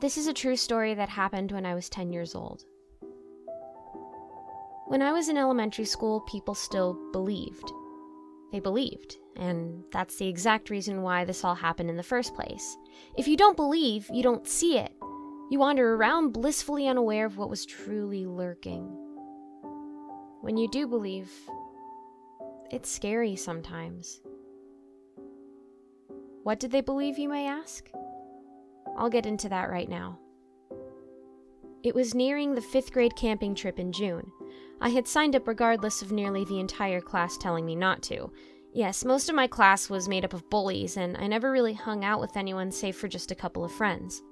This is a true story that happened when I was 10 years old. When I was in elementary school, people still believed. They believed, and that's the exact reason why this all happened in the first place. If you don't believe, you don't see it. You wander around blissfully unaware of what was truly lurking. When you do believe, it's scary sometimes. What did they believe, you may ask? I'll get into that right now. It was nearing the 5th grade camping trip in June. I had signed up regardless of nearly the entire class telling me not to. Yes, most of my class was made up of bullies, and I never really hung out with anyone save for just a couple of friends.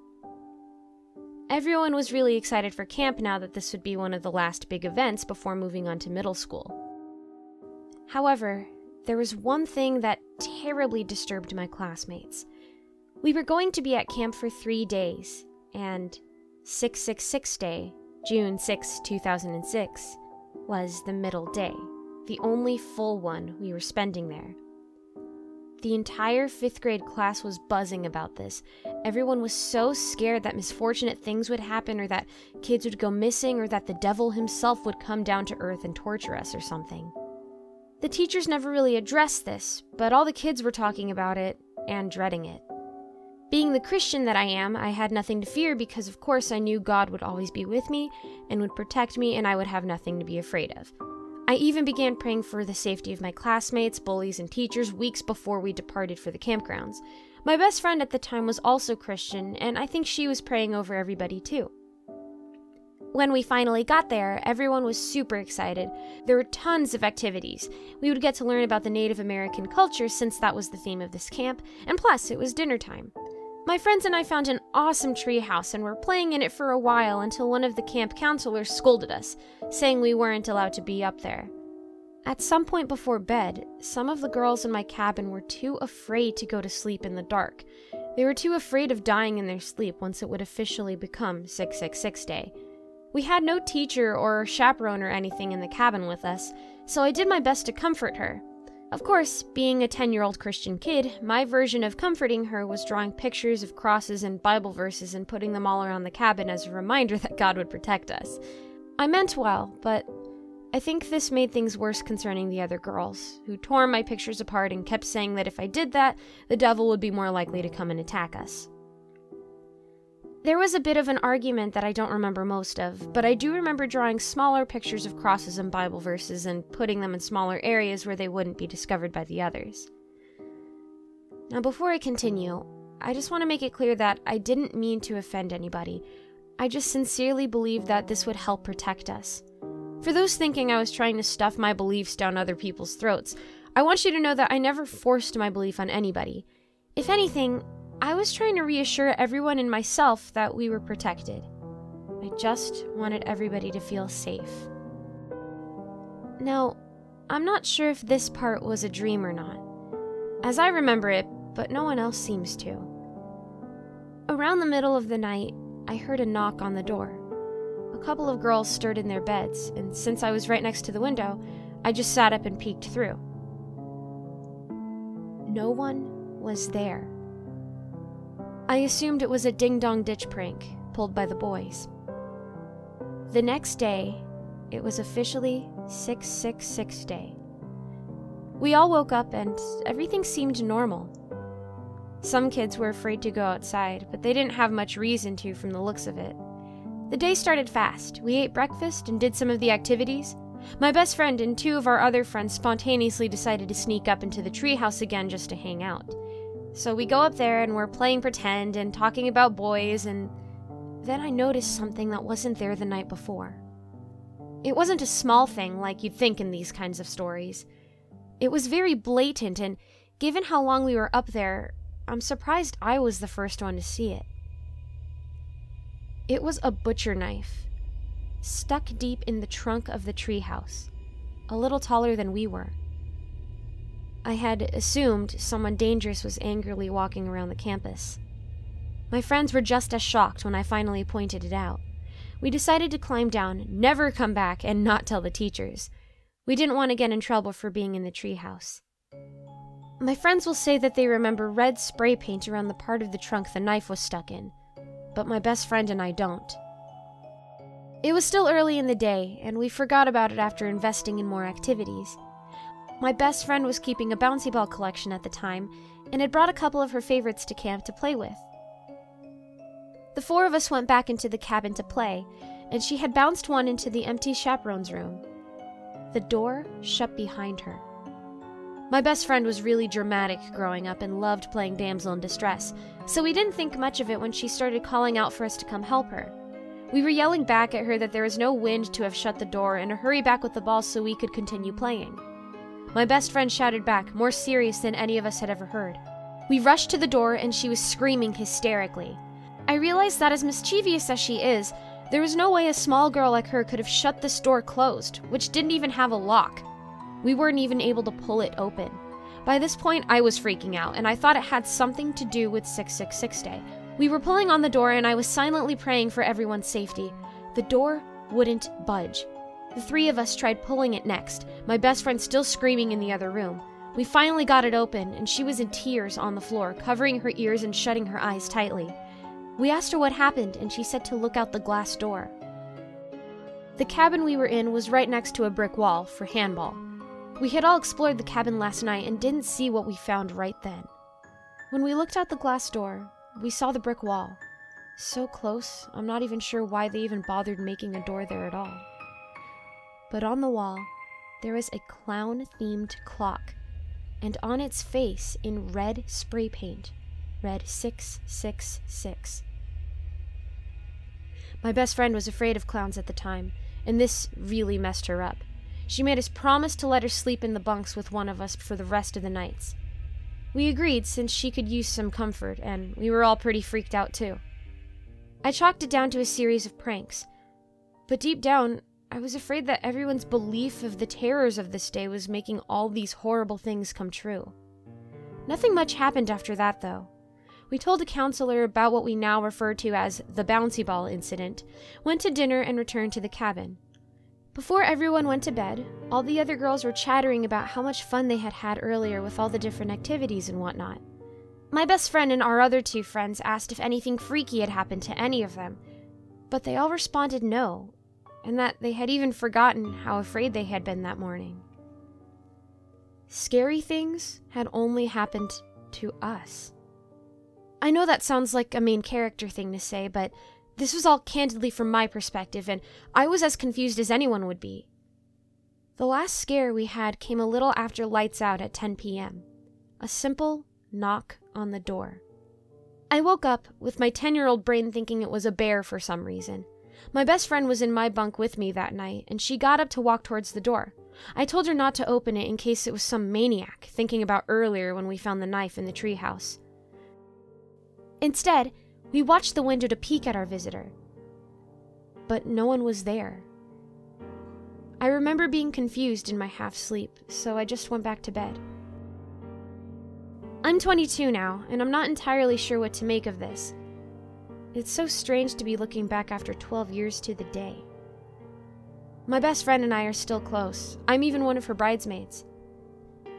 Everyone was really excited for camp now that this would be one of the last big events before moving on to middle school. However, there was one thing that terribly disturbed my classmates. We were going to be at camp for 3 days, and 666 Day, June 6, 2006, was the middle day, the only full one we were spending there. The entire 5th grade class was buzzing about this. Everyone was so scared that misfortunate things would happen, or that kids would go missing, or that the devil himself would come down to earth and torture us or something. The teachers never really addressed this, but all the kids were talking about it and dreading it. Being the Christian that I am, I had nothing to fear because of course I knew God would always be with me and would protect me, and I would have nothing to be afraid of. I even began praying for the safety of my classmates, bullies, and teachers weeks before we departed for the campgrounds. My best friend at the time was also Christian, and I think she was praying over everybody too. When we finally got there, everyone was super excited. There were tons of activities. We would get to learn about the Native American culture since that was the theme of this camp, and plus it was dinner time. My friends and I found an awesome tree house and were playing in it for a while until one of the camp counselors scolded us, saying we weren't allowed to be up there. At some point before bed, some of the girls in my cabin were too afraid to go to sleep in the dark. They were too afraid of dying in their sleep once it would officially become 666 Day. We had no teacher or chaperone or anything in the cabin with us, so I did my best to comfort her. Of course, being a 10-year-old Christian kid, my version of comforting her was drawing pictures of crosses and Bible verses and putting them all around the cabin as a reminder that God would protect us. I meant well, but I think this made things worse concerning the other girls, who tore my pictures apart and kept saying that if I did that, the devil would be more likely to come and attack us. There was a bit of an argument that I don't remember most of, but I do remember drawing smaller pictures of crosses and Bible verses and putting them in smaller areas where they wouldn't be discovered by the others. Now, before I continue, I just want to make it clear that I didn't mean to offend anybody. I just sincerely believed that this would help protect us. For those thinking I was trying to stuff my beliefs down other people's throats, I want you to know that I never forced my belief on anybody. If anything, I was trying to reassure everyone and myself that we were protected. I just wanted everybody to feel safe. Now, I'm not sure if this part was a dream or not, as I remember it, but no one else seems to. Around the middle of the night, I heard a knock on the door. A couple of girls stirred in their beds, and since I was right next to the window, I just sat up and peeked through. No one was there. I assumed it was a ding-dong ditch prank pulled by the boys. The next day, it was officially 666 Day. We all woke up and everything seemed normal. Some kids were afraid to go outside, but they didn't have much reason to from the looks of it. The day started fast. We ate breakfast and did some of the activities. My best friend and 2 of our other friends spontaneously decided to sneak up into the treehouse again just to hang out. So we go up there and we're playing pretend and talking about boys, and then I noticed something that wasn't there the night before. It wasn't a small thing like you'd think in these kinds of stories. It was very blatant, and given how long we were up there, I'm surprised I was the first one to see it. It was a butcher knife, stuck deep in the trunk of the treehouse, a little taller than we were. I had assumed someone dangerous was angrily walking around the campus. My friends were just as shocked when I finally pointed it out. We decided to climb down, never come back, and not tell the teachers. We didn't want to get in trouble for being in the treehouse. My friends will say that they remember red spray paint around the part of the trunk the knife was stuck in, but my best friend and I don't. It was still early in the day, and we forgot about it after investing in more activities. My best friend was keeping a bouncy ball collection at the time, and had brought a couple of her favorites to camp to play with. The four of us went back into the cabin to play, and she had bounced one into the empty chaperone's room. The door shut behind her. My best friend was really dramatic growing up and loved playing damsel in distress, so we didn't think much of it when she started calling out for us to come help her. We were yelling back at her that there was no wind to have shut the door and to hurry back with the ball so we could continue playing. My best friend shouted back, more serious than any of us had ever heard. We rushed to the door and she was screaming hysterically. I realized that as mischievous as she is, there was no way a small girl like her could have shut this door closed, which didn't even have a lock. We weren't even able to pull it open. By this point, I was freaking out, and I thought it had something to do with 666 Day. We were pulling on the door, and I was silently praying for everyone's safety. The door wouldn't budge. The three of us tried pulling it next, my best friend still screaming in the other room. We finally got it open, and she was in tears on the floor, covering her ears and shutting her eyes tightly. We asked her what happened, and she said to look out the glass door. The cabin we were in was right next to a brick wall for handball. We had all explored the cabin last night and didn't see what we found right then. When we looked out the glass door, we saw the brick wall. So close, I'm not even sure why they even bothered making a door there at all. But on the wall, there was a clown-themed clock, and on its face, in red spray paint, read 666. My best friend was afraid of clowns at the time, and this really messed her up. She made us promise to let her sleep in the bunks with one of us for the rest of the nights. We agreed since she could use some comfort, and we were all pretty freaked out too. I chalked it down to a series of pranks, but deep down, I was afraid that everyone's belief of the terrors of this day was making all these horrible things come true. Nothing much happened after that, though. We told a counselor about what we now refer to as the bouncy ball incident, went to dinner, and returned to the cabin. Before everyone went to bed, all the other girls were chattering about how much fun they had had earlier with all the different activities and whatnot. My best friend and our other two friends asked if anything freaky had happened to any of them, but they all responded no, and that they had even forgotten how afraid they had been that morning. Scary things had only happened to us. I know that sounds like a main character thing to say, but this was all candidly from my perspective, and I was as confused as anyone would be. The last scare we had came a little after lights out at 10 p.m. A simple knock on the door. I woke up with my 10-year-old brain thinking it was a bear for some reason. My best friend was in my bunk with me that night, and she got up to walk towards the door. I told her not to open it in case it was some maniac, thinking about earlier when we found the knife in the treehouse. Instead, we watched the window to peek at our visitor. But no one was there. I remember being confused in my half-sleep, so I just went back to bed. I'm 22 now, and I'm not entirely sure what to make of this. It's so strange to be looking back after 12 years to the day. My best friend and I are still close. I'm even one of her bridesmaids.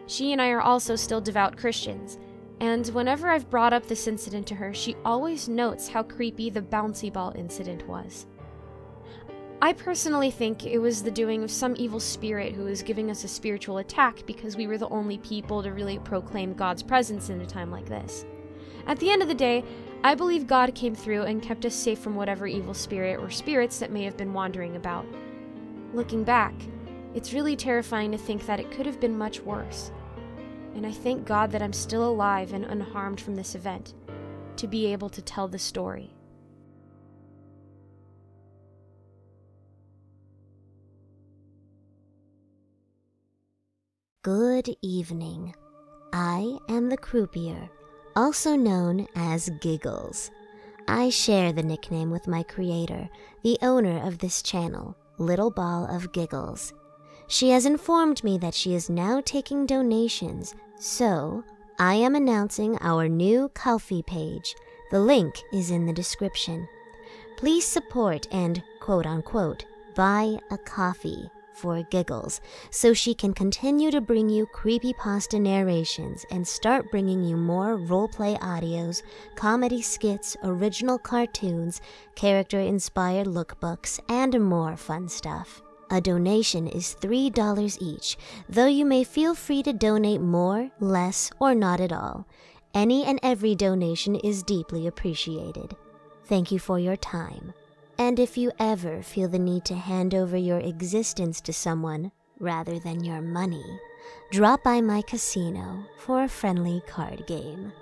She and I are also still devout Christians, and whenever I've brought up this incident to her, she always notes how creepy the bouncy ball incident was. I personally think it was the doing of some evil spirit who was giving us a spiritual attack because we were the only people to really proclaim God's presence in a time like this. At the end of the day, I believe God came through and kept us safe from whatever evil spirit or spirits that may have been wandering about. Looking back, it's really terrifying to think that it could have been much worse. And I thank God that I'm still alive and unharmed from this event, to be able to tell the story. Good evening. I am the croupier, also known as Giggles. I share the nickname with my creator, the owner of this channel, LittleBallOfGiggles. She has informed me that she is now taking donations, so I am announcing our new Ko-fi page. The link is in the description. Please support and, quote-unquote, buy a coffee for Giggles, so she can continue to bring you creepypasta narrations and start bringing you more roleplay audios, comedy skits, original cartoons, character-inspired lookbooks, and more fun stuff. A donation is $3 each, though you may feel free to donate more, less, or not at all. Any and every donation is deeply appreciated. Thank you for your time. And if you ever feel the need to hand over your existence to someone rather than your money, drop by my casino for a friendly card game.